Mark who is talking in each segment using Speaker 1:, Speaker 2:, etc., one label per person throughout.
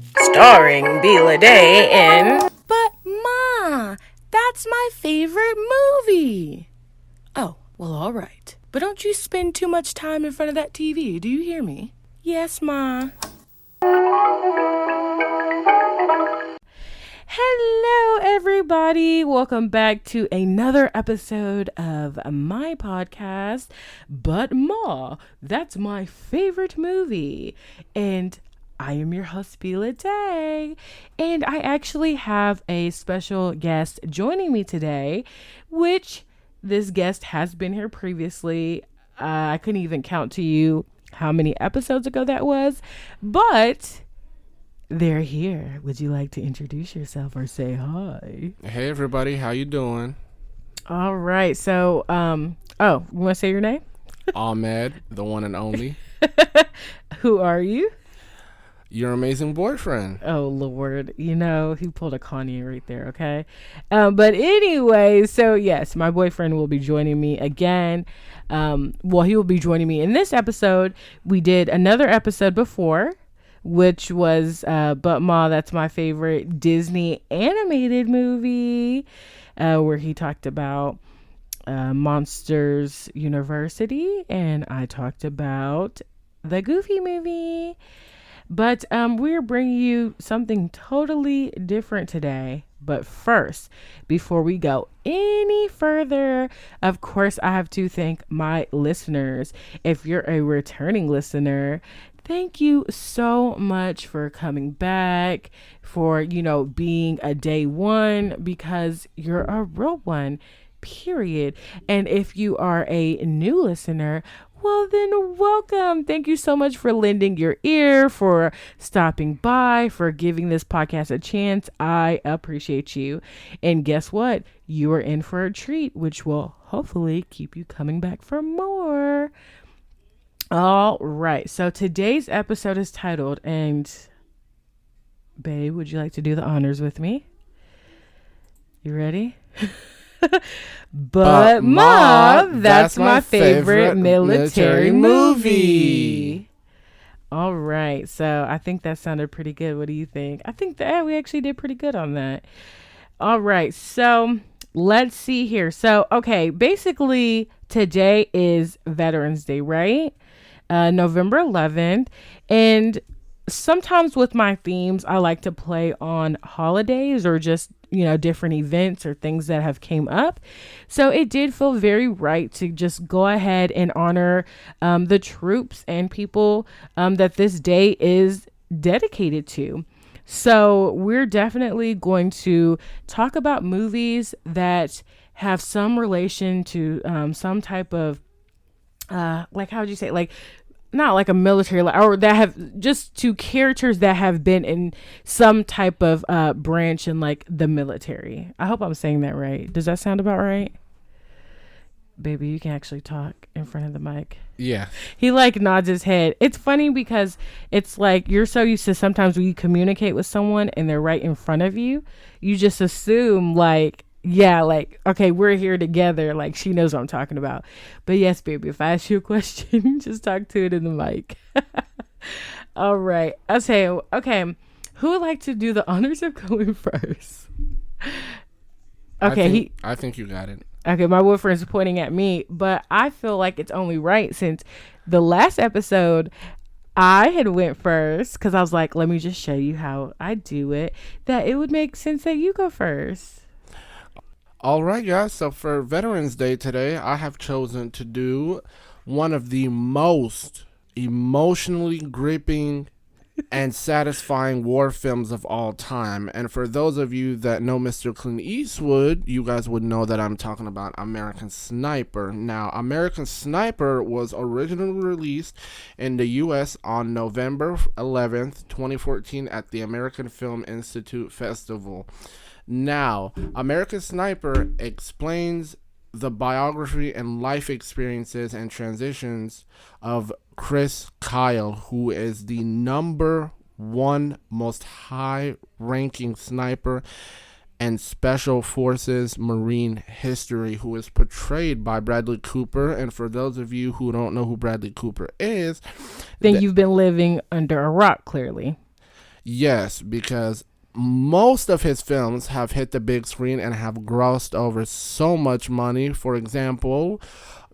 Speaker 1: Starring Bela Day in But Ma, that's my favorite movie. Oh, well, all right. But don't you spend too much time in front of that TV, do you hear me? Yes, Ma. Hello, everybody. Welcome back to another episode of my podcast, But Ma, that's my favorite movie. And I am your host, Bela Day. And I actually have a special guest joining me today, which this guest has been here previously. I couldn't even count to you how many episodes ago that was, but they're here. Would you like to introduce yourself or say hi?
Speaker 2: Hey everybody, how you doing?
Speaker 1: All right. So, you want to say your name?
Speaker 2: Ahmed, the one and only.
Speaker 1: Who are you?
Speaker 2: Your amazing boyfriend.
Speaker 1: Oh, Lord. You know, he pulled a Kanye right there, okay? But anyway, so yes, my boyfriend will be joining me again. He will be joining me in this episode. We did another episode before, which was But Ma, that's my favorite Disney animated movie, where he talked about Monsters University, and I talked about the Goofy movie. But we're bringing you something totally different today. But first, before we go any further, of course, I have to thank my listeners. If you're a returning listener, thank you so much for coming back, for, being a day one, because you're a real one, period. And if you are a new listener, well, then welcome. Thank you so much for lending your ear, for stopping by, for giving this podcast a chance. I appreciate you. And guess what? You are in for a treat, which will hopefully keep you coming back for more. All right. So today's episode is titled, and babe, would you like to do the honors with me? You ready? But Ma, that's my favorite military movie. All right. So I think that sounded pretty good. What do you think? I think that we actually did pretty good on that. All right. So let's see here. So, okay. Basically, today is Veterans Day, right? November 11th. And sometimes with my themes, I like to play on holidays or just, different events or things that have came up. So it did feel very right to just go ahead and honor the troops and people that this day is dedicated to. So we're definitely going to talk about movies that have some relation to some type of how would you say, not like a military, or that have just to characters that have been in some type of branch in the military. I hope I'm saying that right. Does that sound about right? Baby, you can actually talk in front of the mic.
Speaker 2: Yeah.
Speaker 1: He nods his head. It's funny because it's you're so used to sometimes when you communicate with someone and they're right in front of you, you just assume okay, we're here together. She knows what I'm talking about. But yes, baby, if I ask you a question, just talk to it in the mic. All right. I'll say, okay, who would like to do the honors of going first? Okay.
Speaker 2: I think you got it.
Speaker 1: Okay, my boyfriend's pointing at me, but I feel like it's only right since the last episode I had went first because I was like, let me just show you how I do it, that it would make sense that you go first.
Speaker 2: All right, guys. So for Veterans Day today, I have chosen to do one of the most emotionally gripping and satisfying war films of all time. And for those of you that know Mr. Clint Eastwood, you guys would know that I'm talking about American Sniper. Now, American Sniper was originally released in the U.S. on November 11th, 2014 at the American Film Institute Festival. Now, American Sniper explains the biography and life experiences and transitions of Chris Kyle, who is the number one most high-ranking sniper and Special Forces Marine history, who is portrayed by Bradley Cooper. And for those of you who don't know who Bradley Cooper is,
Speaker 1: then you've been living under a rock, clearly.
Speaker 2: Yes, because most of his films have hit the big screen and have grossed over so much money. For example,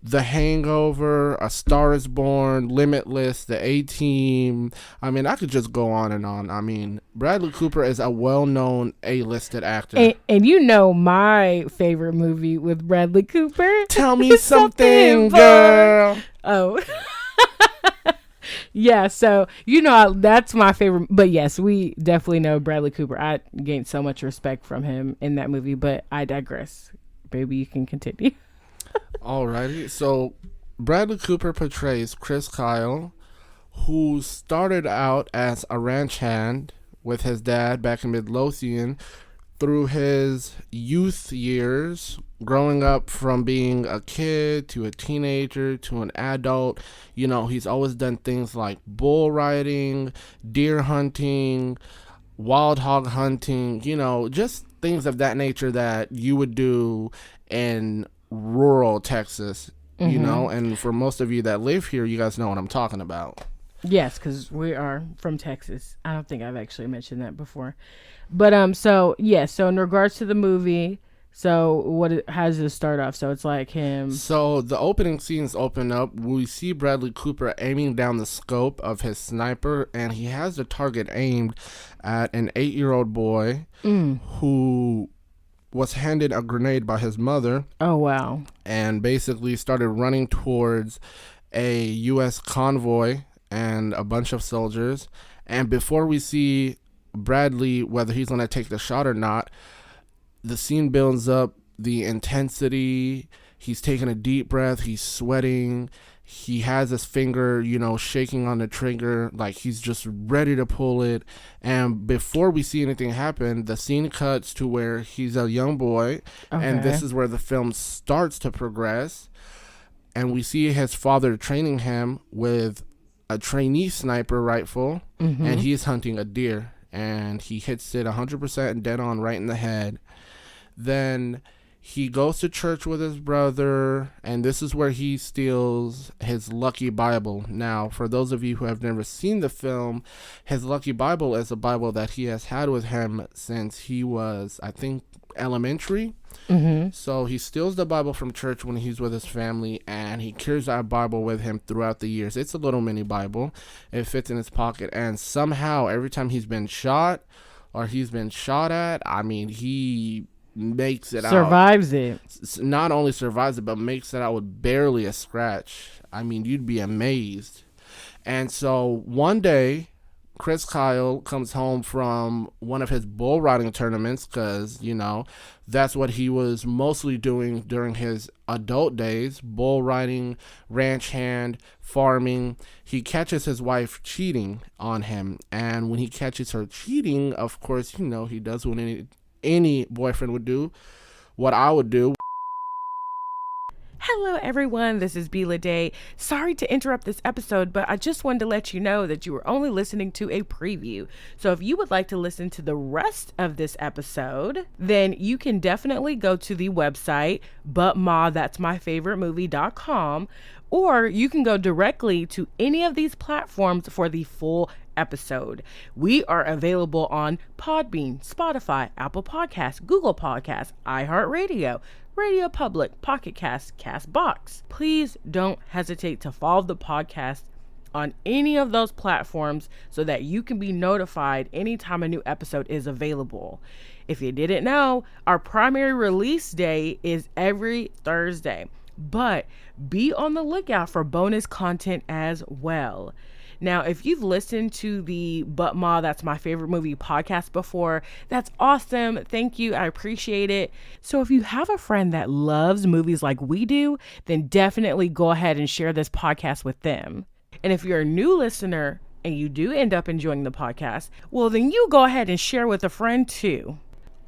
Speaker 2: The Hangover, A Star is Born, Limitless, The A-Team. I mean, I could just go on and on. I mean, Bradley Cooper is a well-known A-listed actor.
Speaker 1: And you know my favorite movie with Bradley Cooper.
Speaker 2: Tell me something, girl.
Speaker 1: Oh. Yeah, so that's my favorite. But yes, we definitely know Bradley Cooper. I gained so much respect from him in that movie, but I digress. Baby, you can continue.
Speaker 2: Alrighty, so Bradley Cooper portrays Chris Kyle, who started out as a ranch hand with his dad back in Midlothian through his youth years, growing up from being a kid to a teenager to an adult. You know, he's always done things like bull riding, deer hunting, wild hog hunting, you know, just things of that nature that you would do in rural Texas, you know. And for most of you that live here, you guys know what I'm talking about.
Speaker 1: Yes, because we are from Texas. I don't think I've actually mentioned that before. But so in regards to the movie, so how does it start off? So it's like him.
Speaker 2: So the opening scenes open up. We see Bradley Cooper aiming down the scope of his sniper, and he has the target aimed at an 8-year-old boy who was handed a grenade by his mother.
Speaker 1: Oh, wow.
Speaker 2: And basically started running towards a U.S. convoy and a bunch of soldiers. And before we see Bradley, whether he's going to take the shot or not, the scene builds up, the intensity. He's taking a deep breath. He's sweating. He has his finger, you know, shaking on the trigger, like he's just ready to pull it. And before we see anything happen, the scene cuts to where he's a young boy. Okay. And this is where the film starts to progress. And we see his father training him with a trainee sniper rifle, and he's hunting a deer. And he hits it 100% dead on right in the head. Then he goes to church with his brother, and this is where he steals his Lucky Bible. Now, for those of you who have never seen the film, his Lucky Bible is a Bible that he has had with him since he was, I think, elementary. So he steals the Bible from church when he's with his family, and he carries that Bible with him throughout the years. It's a little mini Bible. It fits in his pocket, and somehow every time he's been shot or he's been shot at, I mean, he makes it
Speaker 1: survives it.
Speaker 2: Not only survives it, but makes it out with barely a scratch. I mean, you'd be amazed. And so one day, Chris Kyle comes home from one of his bull riding tournaments, because, you know, that's what he was mostly doing during his adult days: bull riding, ranch hand, farming. He catches his wife cheating on him, and when he catches her cheating, of course, you know, he does what any boyfriend would do, what I would do.
Speaker 1: Hello everyone, this is Bila Day. Sorry to interrupt this episode, but I just wanted to let you know that you were only listening to a preview. So if you would like to listen to the rest of this episode, then you can definitely go to the website butmathat'smyfavoritemovie.com, or you can go directly to any of these platforms for the full episode. We are available on Podbean, Spotify, Apple Podcasts, Google Podcasts, iHeartRadio, Radio Public, Pocket Cast, Castbox. Please don't hesitate to follow the podcast on any of those platforms so that you can be notified anytime a new episode is available. If you didn't know, our primary release day is every Thursday, but be on the lookout for bonus content as well. Now, if you've listened to the But Ma, That's My Favorite Movie podcast before, that's awesome. Thank you. I appreciate it. So if you have a friend that loves movies like we do, then definitely go ahead and share this podcast with them. And if you're a new listener and you do end up enjoying the podcast, well, then you go ahead and share with a friend too.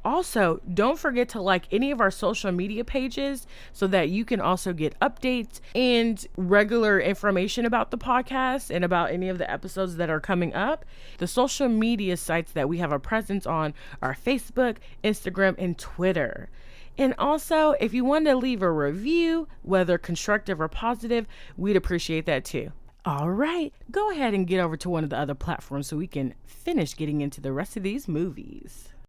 Speaker 1: Also, don't forget to like any of our social media pages so that you can also get updates and regular information about the podcast and about any of the episodes that are coming up. The social media sites that we have a presence on are Facebook, Instagram, and Twitter. And also, if you want to leave a review, whether constructive or positive, we'd appreciate that too. All right, go ahead and get over to one of the other platforms so we can finish getting into the rest of these movies.